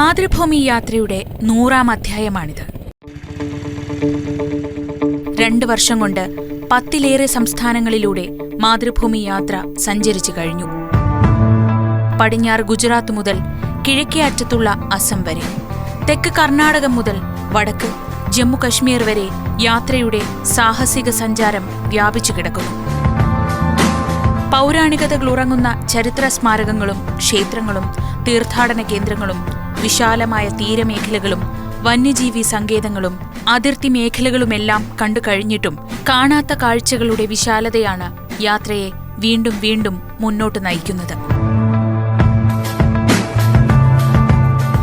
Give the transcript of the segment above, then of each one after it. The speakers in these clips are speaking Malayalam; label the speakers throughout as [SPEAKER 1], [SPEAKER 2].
[SPEAKER 1] മാതൃഭൂമി യാത്രയുടെ 100ാം അധ്യായമാണിത്. 2 വർഷം കൊണ്ട് 10ലേറെ സംസ്ഥാനങ്ങളിലൂടെ മാതൃഭൂമി യാത്ര സഞ്ചരിച്ചു കഴിഞ്ഞു. പടിഞ്ഞാറ് ഗുജറാത്ത് മുതൽ കിഴക്കേ അറ്റത്തുള്ള അസം വരെ, തെക്ക് കർണാടകം മുതൽ വടക്ക് ജമ്മു കശ്മീർ വരെ യാത്രയുടെ സാഹസിക സഞ്ചാരം വ്യാപിച്ചു കിടക്കുന്നു. പൗരാണികതകളുറങ്ങുന്ന ചരിത്ര സ്മാരകങ്ങളും ക്ഷേത്രങ്ങളും തീർത്ഥാടന കേന്ദ്രങ്ങളും വിശാലമായ തീരമേഖലകളും വന്യജീവി സങ്കേതങ്ങളും അതിർത്തി മേഖലകളുമെല്ലാം കണ്ടു കഴിഞ്ഞിട്ടും കാണാത്ത കാഴ്ചകളുടെ വിശാലതയാണ് യാത്രയെ വീണ്ടും വീണ്ടും മുന്നോട്ട് നയിക്കുന്നത്.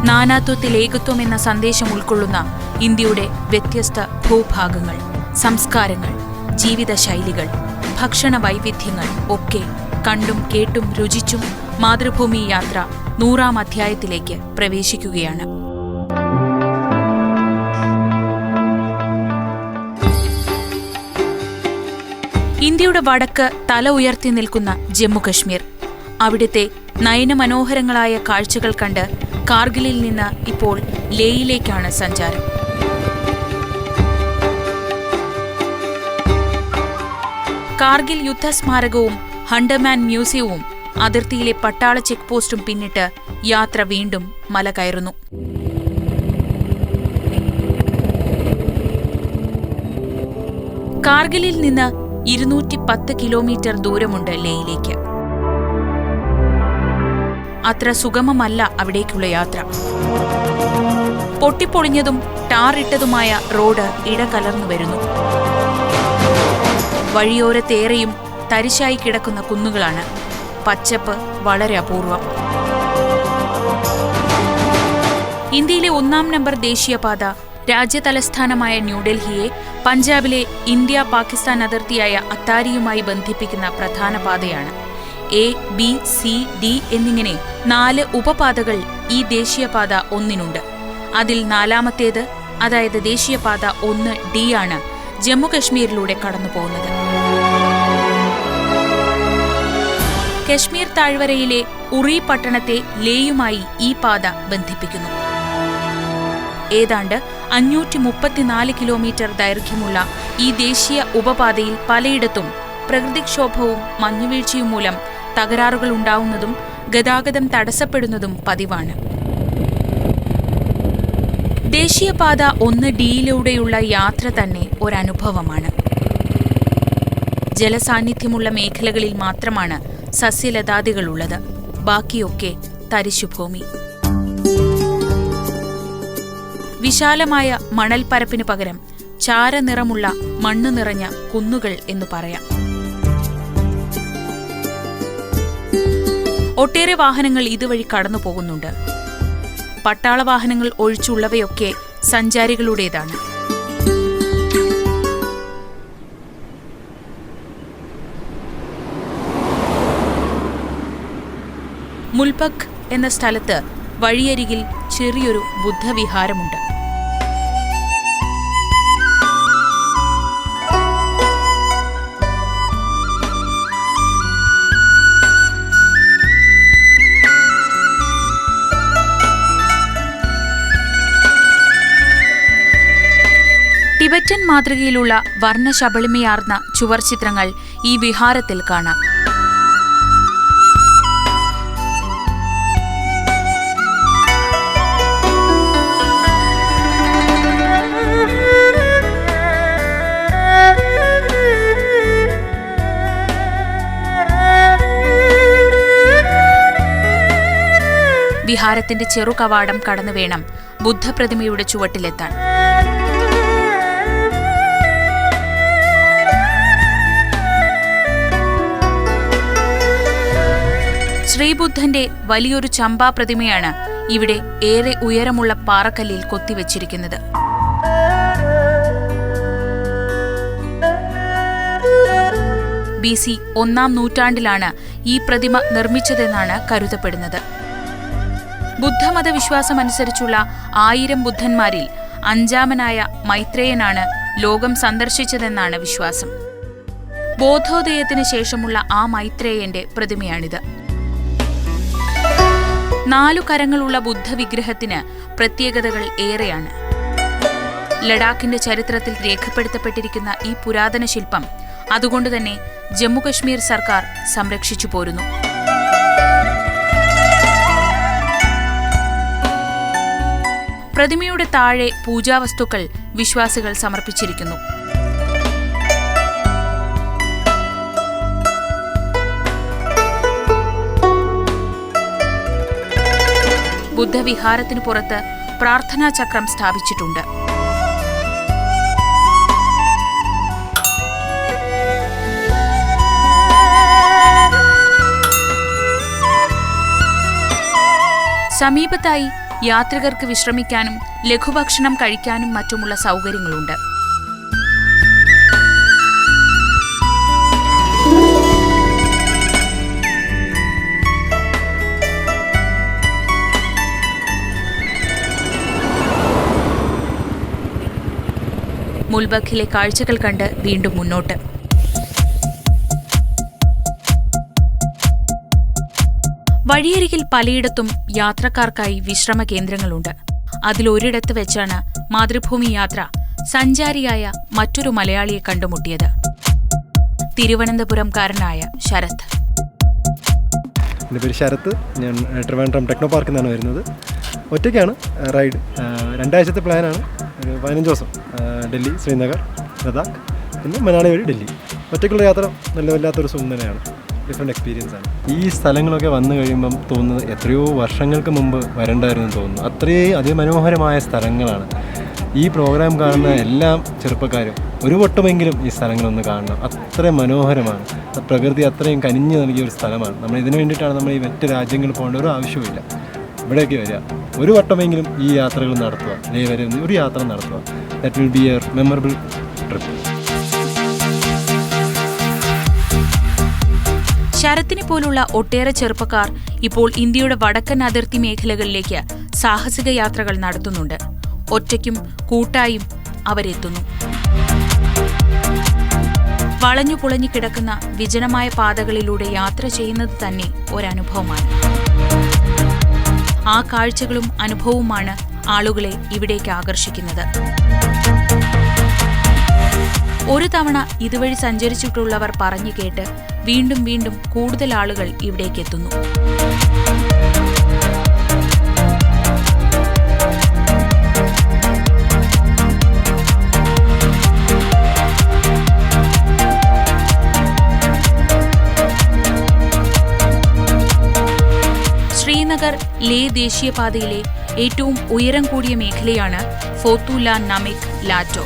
[SPEAKER 1] നാനാത്വത്തിൽ ഏകത്വം എന്ന സന്ദേശം ഉൾക്കൊള്ളുന്ന ഇന്ത്യയുടെ വ്യത്യസ്ത ഭൂഭാഗങ്ങൾ, സംസ്കാരങ്ങൾ, ജീവിതശൈലികൾ, ഭക്ഷണ വൈവിധ്യങ്ങൾ ഒക്കെ കണ്ടും കേട്ടും രുചിച്ചും മാതൃഭൂമി യാത്ര 100ാം അധ്യായത്തിലേക്ക് പ്രവേശിക്കുകയാണ്. ഇന്ത്യയുടെ വടക്ക് തല ഉയർത്തി നിൽക്കുന്ന ജമ്മു കശ്മീർ, അവിടുത്തെ നയനമനോഹരങ്ങളായ കാഴ്ചകൾ കണ്ട് കാർഗിലിൽ നിന്ന് ഇപ്പോൾ ലേയിലേക്കാണ് സഞ്ചാരം. കാർഗിൽ യുദ്ധസ്മാരകവും ഹണ്ടർമാൻ മ്യൂസിയവും അതിർത്തിയിലെ പട്ടാള ചെക്ക് പോസ്റ്റും പിന്നിട്ട് യാത്ര വീണ്ടും മല കയറുന്നു. കാർഗിലിൽ നിന്ന് 210 കിലോമീറ്റർ ദൂരമുണ്ട് ലേയിലേക്ക്. അത്ര സുഗമമല്ല അവിടേക്കുള്ള യാത്ര. പൊട്ടിപ്പൊളിഞ്ഞതും ടാറിട്ടതുമായ റോഡ് ഇടകലർന്നു വരുന്നു. വഴിയോരത്തേറെയും തരിശായി കിടക്കുന്ന കുന്നുകളാണ്. പച്ചപ്പ് വളരെ അപൂർവം. ഇന്ത്യയിലെ 1ാം നമ്പർ ദേശീയപാത രാജ്യതലസ്ഥാനമായ ന്യൂഡൽഹിയെ പഞ്ചാബിലെ ഇന്ത്യ പാകിസ്ഥാൻ അതിർത്തിയായ അത്താരിയുമായി ബന്ധിപ്പിക്കുന്ന പ്രധാന പാതയാണ്. A, B, C, D എന്നിങ്ങനെ 4 ഉപപാതകൾ ഈ ദേശീയപാത 1-നുണ്ട്. അതിൽ 4ാമത്തേത്, അതായത് ദേശീയപാത 1D ആണ് ജമ്മു കശ്മീരിലൂടെ കടന്നുപോകുന്നത്. കശ്മീർ താഴ്വരയിലെ ഉറി പട്ടണത്തെ ലേയുമായി ഈ പാത ബന്ധിപ്പിക്കുന്നു. ഏതാണ്ട് 534 കിലോമീറ്റർ ദൈർഘ്യമുള്ള ഈ ദേശീയ ഉപപാതയിൽ പലയിടത്തും പ്രകൃതിക്ഷോഭവും മഞ്ഞുവീഴ്ചയും മൂലം തകരാറുകൾ ഉണ്ടാവുന്നതും ഗതാഗതം തടസ്സപ്പെടുന്നതും പതിവാണ്. ദേശീയപാത 1D-യിലൂടെയുള്ള യാത്ര തന്നെ ഒരനുഭവമാണ്. ജലസാന്നിധ്യമുള്ള മേഖലകളിൽ മാത്രമാണ് സസ്യലതാദികളുള്ളത്. ബാക്കിയൊക്കെ തരിശുഭൂമി. വിശാലമായ മണൽപ്പരപ്പിനു പകരം ചാരനിറമുള്ള മണ്ണു നിറഞ്ഞ കുന്നുകൾ എന്നു പറയാം. ഒട്ടേറെ വാഹനങ്ങൾ ഇതുവഴി കടന്നു പോകുന്നുണ്ട്. പട്ടാള വാഹനങ്ങൾ ഒഴിച്ചുള്ളവയൊക്കെ സഞ്ചാരികളുടേതാണ്. മുൽബഗ് എന്ന സ്ഥലത്ത് വഴിയരികിൽ ചെറിയൊരു ബുദ്ധവിഹാരമുണ്ട്. ടിബറ്റൻ മാതൃകയിലുള്ള വർണ്ണശബളിമയാർന്ന ചുവർച്ചിത്രങ്ങൾ ഈ വിഹാരത്തിൽ കാണാം. വിഹാരത്തിന്റെ ചെറുകവാടം കടന്നു വേണം ബുദ്ധപ്രതിമയുടെ ചുവട്ടിലെത്താൻ. ശ്രീബുദ്ധന്റെ വലിയൊരു ചമ്പാ പ്രതിമയാണ് ഇവിടെ ഏറെ ഉയരമുള്ള പാറക്കല്ലിൽ കൊത്തിവെച്ചിരിക്കുന്നത്. BC 1-ാം നൂറ്റാണ്ടിലാണ് ഈ പ്രതിമ നിർമ്മിച്ചതെന്നാണ് കരുതപ്പെടുന്നത്. ബുദ്ധമത വിശ്വാസമനുസരിച്ചുള്ള 1000 ബുദ്ധന്മാരിൽ 5ാമനായ മൈത്രേയനാണ് ലോകം സന്ദർശിച്ചതെന്നാണ് വിശ്വാസം. ബോധോദയത്തിന് ശേഷമുള്ള ആ മൈത്രേയന്റെ പ്രതിമയാണിത്. 4 കരങ്ങളുള്ള ബുദ്ധവിഗ്രഹത്തിന് പ്രത്യേകതകൾ ഏറെയാണ്. ലഡാക്കിന്റെ ചരിത്രത്തിൽ രേഖപ്പെടുത്തപ്പെട്ടിരിക്കുന്ന ഈ പുരാതന ശില്പം അതുകൊണ്ടുതന്നെ ജമ്മുകശ്മീർ സർക്കാർ സംരക്ഷിച്ചു പോരുന്നു. പ്രതിമയുടെ താഴെ പൂജാവസ്തുക്കൾ വിശ്വാസികൾ സമർപ്പിച്ചിരിക്കുന്നു. ബുദ്ധവിഹാരത്തിനു പുറത്ത് പ്രാർത്ഥനാ ചക്രം സ്ഥാപിച്ചിട്ടുണ്ട്. സമീപത്തായി യാത്രികർക്ക് വിശ്രമിക്കാനും ലഘുഭക്ഷണം കഴിക്കാനും മറ്റുമുള്ള സൗകര്യങ്ങളുണ്ട്. മുൽബഖിലെ കാഴ്ചകൾ കണ്ട് വീണ്ടും മുന്നോട്ട്. വഴിയരികിൽ പലയിടത്തും യാത്രക്കാർക്കായി വിശ്രമ കേന്ദ്രങ്ങളുണ്ട്. അതിലൊരിടത്ത് വെച്ചാണ് മാതൃഭൂമി യാത്ര സഞ്ചാരിയായ മറ്റൊരു മലയാളിയെ കണ്ടുമുട്ടിയത്. തിരുവനന്തപുരംകാരനായ ശരത്.
[SPEAKER 2] എൻ്റെ പേര് ശരത്ത്. ഞാൻ ട്രിവാൻഡ്രം ടെക്നോ പാർക്കിൽ നിന്നാണ് വരുന്നത്. ഒറ്റയ്ക്കാണ് റൈഡ്. 2 ആഴ്ചത്തെ പ്ലാനാണ്. ഒരു 15 ദിവസം ഡൽഹി, ശ്രീനഗർ, ലഡാക്ക്, പിന്നെ മനാലി വഴി ഡൽഹി. ഒറ്റയ്ക്കുള്ള യാത്ര വല്ലാത്തൊരു സുഖം തന്നെയാണ്. ഡിഫറെൻറ്റ് എക്സ്പീരിയൻസ് ആണ്. ഈ സ്ഥലങ്ങളൊക്കെ വന്നു കഴിയുമ്പം തോന്നുന്നത് എത്രയോ വർഷങ്ങൾക്ക് മുമ്പ് വരണ്ടായിരുന്നു തോന്നുന്നു. അത്രയും അതിമനോഹരമായ സ്ഥലങ്ങളാണ്. ഈ പ്രോഗ്രാം കാണുന്ന എല്ലാ ചെറുപ്പക്കാരും ഒരു വട്ടമെങ്കിലും ഈ സ്ഥലങ്ങളൊന്ന് കാണണം. അത്ര മനോഹരമാണ്. പ്രകൃതി അത്രയും കനിഞ്ഞു നൽകിയ ഒരു സ്ഥലമാണ്. നമ്മൾ ഇതിനു വേണ്ടിയിട്ടാണ് നമ്മൾ ഈ മറ്റ് രാജ്യങ്ങളിൽ പോകേണ്ട ഒരു ആവശ്യവുമില്ല. ഇവിടേക്ക് വരിക, ഒരു വട്ടമെങ്കിലും ഈ യാത്രകൾ നടത്തുക. ലേ വരെ ഒരു യാത്ര നടത്തുക. That will be a memorable trip.
[SPEAKER 1] ശരത്തിനെ പോലുള്ള ഒട്ടേറെ ചെറുപ്പക്കാർ ഇപ്പോൾ ഇന്ത്യയുടെ വടക്കൻ അതിർത്തി മേഖലകളിലേക്ക് സാഹസിക യാത്രകൾ നടത്തുന്നുണ്ട്. ഒറ്റയ്ക്കും കൂട്ടായും അവരെത്തുന്നു. വളഞ്ഞു പുളഞ്ഞു കിടക്കുന്ന വിജനമായ പാതകളിലൂടെ യാത്ര ചെയ്യുന്നത് തന്നെ ഒരനുഭവമാണ്. ആ കാഴ്ചകളും അനുഭവവുമാണ് ആളുകളെ ഇവിടേക്ക് ആകർഷിക്കുന്നത്. ഒരു തവണ ഇതുവഴി സഞ്ചരിച്ചിട്ടുള്ളവർ പറഞ്ഞു കേട്ട് വീണ്ടും വീണ്ടും കൂടുതൽ ആളുകൾ ഇവിടേക്കെത്തുന്നു. ശ്രീനഗർ ലേ ദേശീയപാതയിലെ ഏറ്റവും ഉയരം കൂടിയ മേഖലയാണ് ഫോത്തുല നമിക് ലാറ്റോ.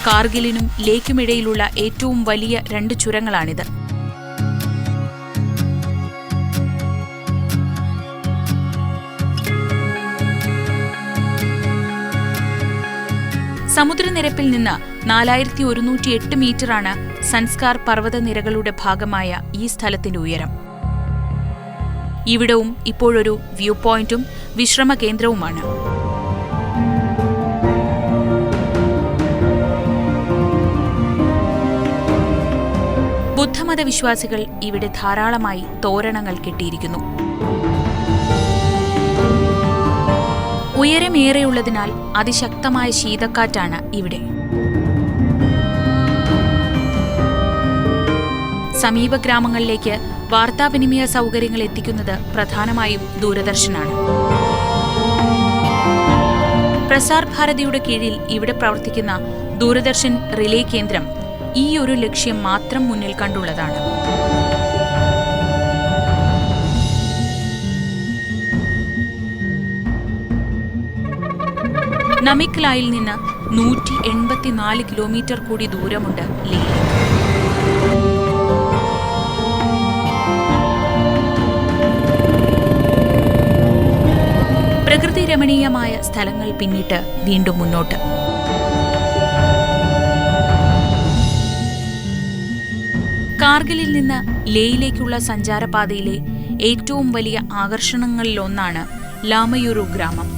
[SPEAKER 1] കാർഗിലിനും ലേക്കുമിടയിലുള്ള ഏറ്റവും വലിയ 2 ചുരങ്ങളാണിത്. സമുദ്രനിരപ്പിൽ നിന്ന് 4108 മീറ്ററാണ് സൻസ്കാർ പർവ്വതനിരകളുടെ ഭാഗമായ ഈ സ്ഥലത്തിന്റെ ഉയരം. ഇവിടവും ഇപ്പോഴൊരു വ്യൂ പോയിന്റും വിശ്രമ കേന്ദ്രവുമാണ്. ബുദ്ധമത വിശ്വാസികൾ ഇവിടെ ധാരാളമായി തോരണങ്ങൾ കെട്ടിയിരിക്കുന്നു. ഉയരമേറെയുള്ളതിനാൽ അതിശക്തമായ ശീതക്കാറ്റാണ് ഇവിടെ. സമീപ ഗ്രാമങ്ങളിലേക്ക് വാർത്താവിനിമയ സൗകര്യങ്ങൾ എത്തിക്കുന്നത് പ്രധാനമായും ദൂരദർശനാണ്. പ്രസാർ ഭാരതിയുടെ കീഴിൽ ഇവിടെ പ്രവർത്തിക്കുന്ന ദൂരദർശൻ റിലേ കേന്ദ്രം ഈ ഒരു ലക്ഷ്യം മാത്രം മുന്നിൽ കണ്ടുള്ളതാണ്. നമിക്ലായിൽ നിന്ന് 184 കിലോമീറ്റർ കൂടി ദൂരമുണ്ട് ലേയിലേക്ക്. പ്രകൃതി രമണീയമായ സ്ഥലങ്ങൾ പിന്നിട്ട് വീണ്ടും മുന്നോട്ട്. കാർഗിലിൽ നിന്ന് ലേയിലേക്കുള്ള സഞ്ചാരപാതയിലെ ഏറ്റവും വലിയ ആകർഷണങ്ങളിലൊന്നാണ് ലാമയൂരു ഗ്രാമം.